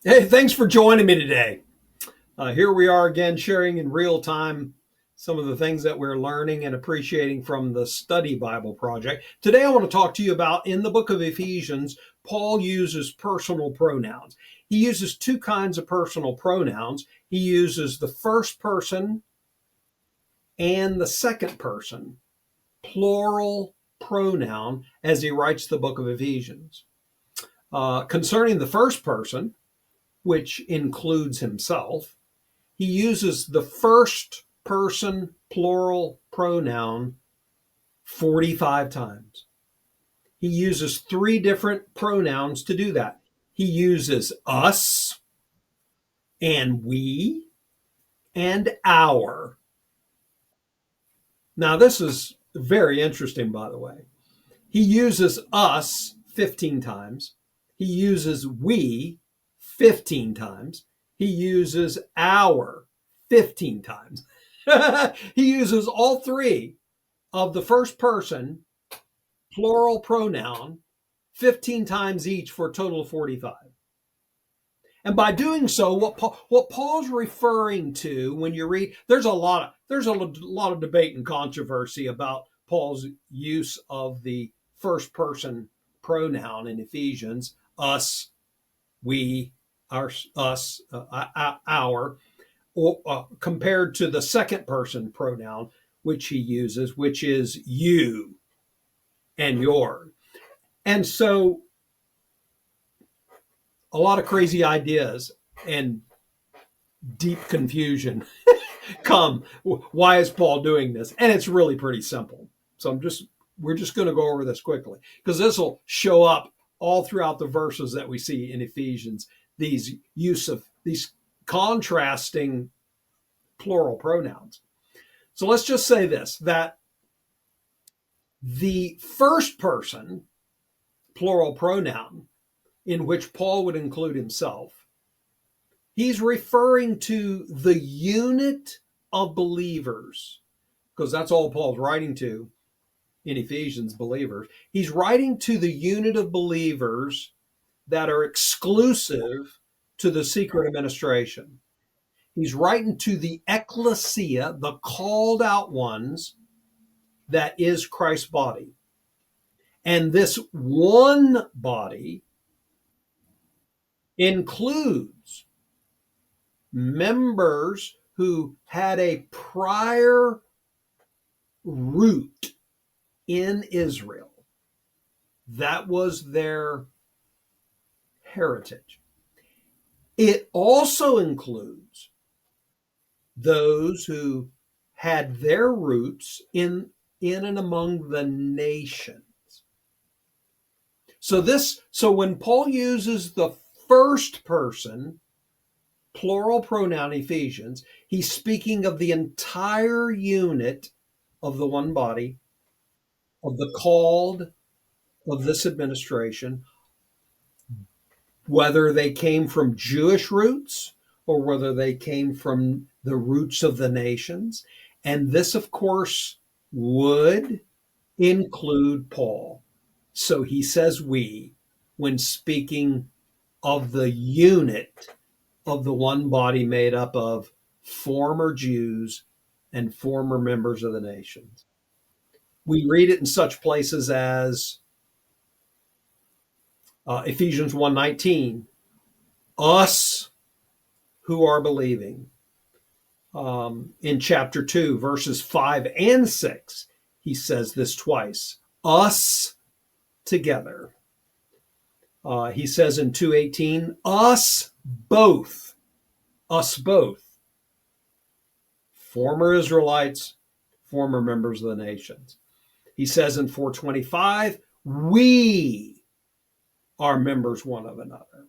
Hey, thanks for joining me today. Here we are again, sharing in real time some of the things that we're learning and appreciating from the Study Bible Project. Today, I want to talk to you about in the book of Ephesians, Paul uses personal pronouns. He uses two kinds of personal pronouns. He uses the first person and the second person, plural pronoun, as he writes the book of Ephesians. Concerning the first person, which includes himself, he uses the first person plural pronoun 45 times. He uses three different pronouns to do that. He uses us and we and our. Now, this is very interesting, by the way. He uses us 15 times. He uses we 15 times. He uses our 15 times. He uses all three of the first person plural pronoun 15 times each for a total of 45. And by doing so, what Paul's referring to when you read, there's a lot of debate and controversy about Paul's use of the first person pronoun in Ephesians, us, we, our, or, compared to the second person pronoun which he uses, which is you and your. And so a lot of crazy ideas and deep confusion come. Why is Paul doing this? And it's really pretty simple. So we're just going to go over this quickly because this will show up all throughout the verses that we see in Ephesians, these use of these contrasting plural pronouns. So let's just say this, that the first person plural pronoun in which Paul would include himself, he's referring to the unit of believers, because that's all Paul's writing to in Ephesians, believers. He's writing to the unit of believers that are exclusive to the secret administration. He's writing to the ecclesia, the called out ones, that is Christ's body. And this one body includes members who had a prior root in Israel. That was their heritage. It also includes those who had their roots in and among the nations. So when Paul uses the first person plural pronoun Ephesians, he's speaking of the entire unit of the one body, of the called of this administration, whether they came from Jewish roots or whether they came from the roots of the nations. And this, of course, would include Paul. So he says we when speaking of the unit of the one body made up of former Jews and former members of the nations. We read it in such places as Ephesians 1:19, us who are believing. In chapter 2, verses 5 and 6, he says this twice, us together. He says in 2:18, us both, former Israelites, former members of the nations. He says in 4:25, we are members one of another.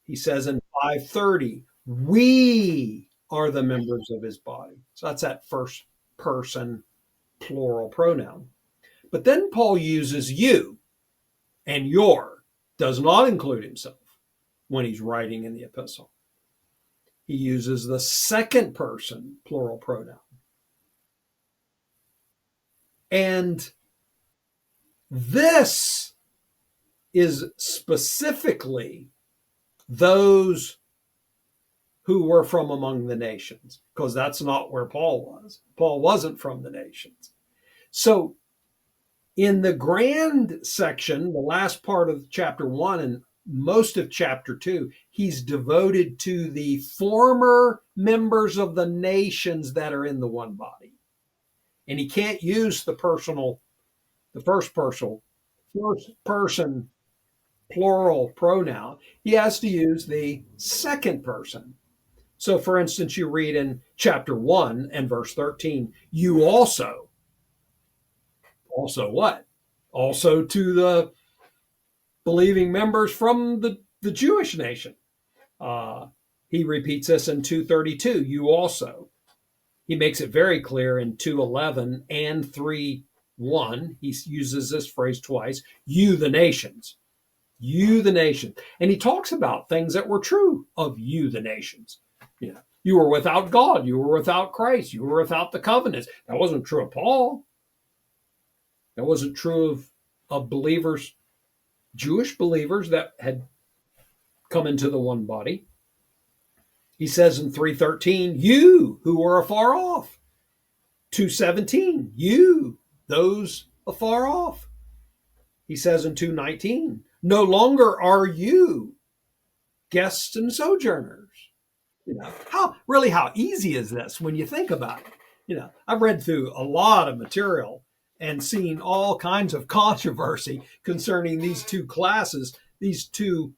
He says in 5:30, we are the members of his body. So that's that first person plural pronoun. But then Paul uses you and your, does not include himself when he's writing in the epistle. He uses the second person plural pronoun. And this is specifically those who were from among the nations, because that's not where Paul was. Paul wasn't from the nations. So in the grand section, the last part of chapter 1 and most of chapter 2, he's devoted to the former members of the nations that are in the one body. And he can't use the first person plural pronoun. He has to use the second person. So, for instance, you read in chapter 1 and verse 13, you also what? Also to the believing members from the Jewish nation. He repeats this in 2:32, you also. He makes it very clear in 2:11 and 3:1. He uses this phrase twice, you the nations. You the nation. And he talks about things that were true of you the nations. You were without God. You were without Christ. You were without the covenants. That wasn't true of Paul. That wasn't true of believers, Jewish believers that had come into the one body. He says in 3:13, you who were afar off. 2:17, you, those afar off. He says in 2:19, no longer are you guests and sojourners. How easy is this when you think about it? I've read through a lot of material and seen all kinds of controversy concerning these two classes, these two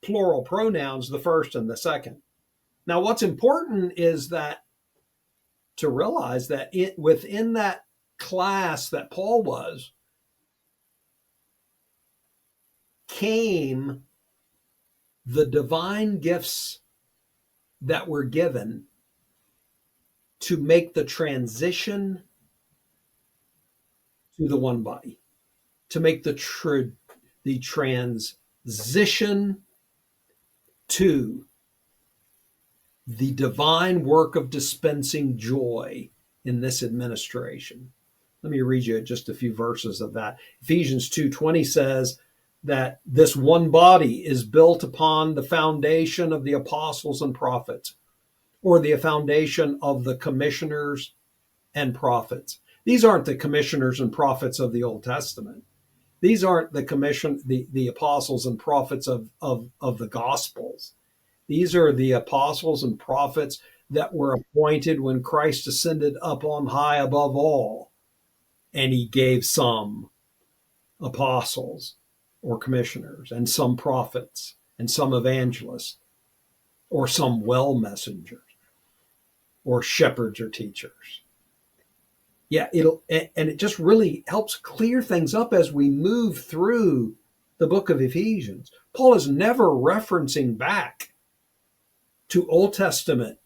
plural pronouns, the first and the second. Now, what's important is that to realize that within that class that Paul was, came the divine gifts that were given to make the transition to the one body, to make the transition to the divine work of dispensing joy in this administration. Let me read you just a few verses of that. Ephesians 2:20 says that this one body is built upon the foundation of the apostles and prophets, or the foundation of the commissioners and prophets. These aren't the commissioners and prophets of the Old Testament. These aren't the apostles and prophets of the Gospels. These are the apostles and prophets that were appointed when Christ ascended up on high above all, and he gave some apostles or commissioners, and some prophets, and some evangelists, or some well messengers, or shepherds or teachers. Yeah, it just really helps clear things up as we move through the book of Ephesians. Paul is never referencing back to Old Testament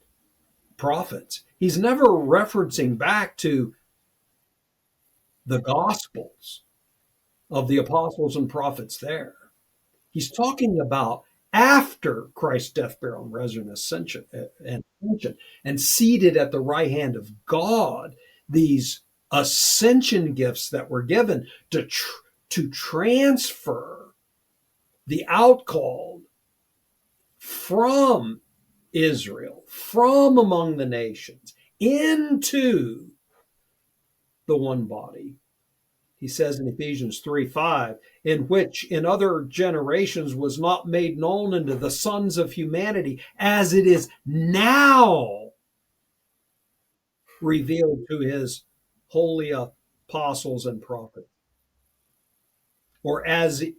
prophets. He's never referencing back to the Gospels of the apostles and prophets there. He's talking about after Christ's death, burial, and resurrection and seated at the right hand of God, these ascension gifts that were given to transfer the outcalled from Israel, from among the nations, into the one body. He says in Ephesians 3:5, in which in other generations was not made known unto the sons of humanity, as it is now revealed to his holy apostles and prophets, or as it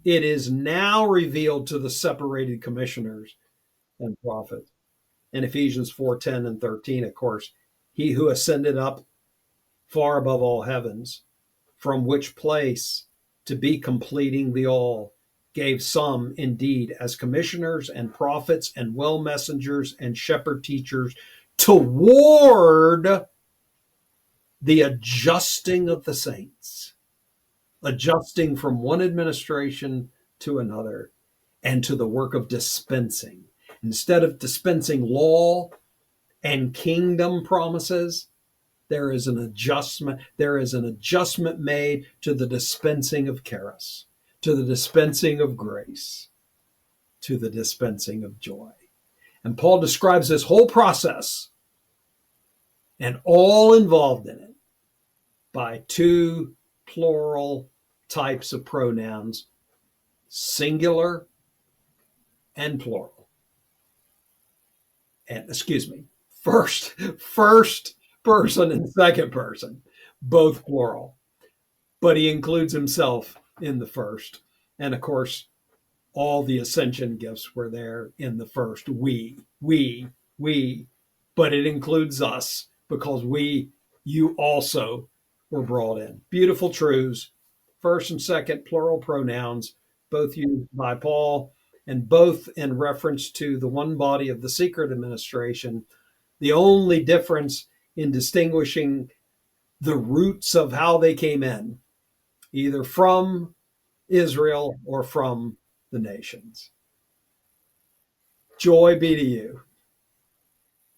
is now revealed to the separated commissioners and prophets. In Ephesians 4:10 and 13, of course, he who ascended up far above all heavens, from which place to be completing the all, gave some indeed as commissioners and prophets and well messengers and shepherd teachers toward the adjusting of the saints, adjusting from one administration to another, and to the work of dispensing. Instead of dispensing law and kingdom promises, there is an adjustment. There is an adjustment made to the dispensing of charis, to the dispensing of grace. to the dispensing of joy. And Paul describes this whole process and all involved in it by two plural types of pronouns, singular and plural. And first person and second person, both plural. But he includes himself in the first. And of course, all the ascension gifts were there in the first. We. But it includes us because you also were brought in. Beautiful truths. First and second plural pronouns, both used by Paul and both in reference to the one body of the secret administration. The only difference in distinguishing the roots of how they came in, either from Israel or from the nations. Joy be to you.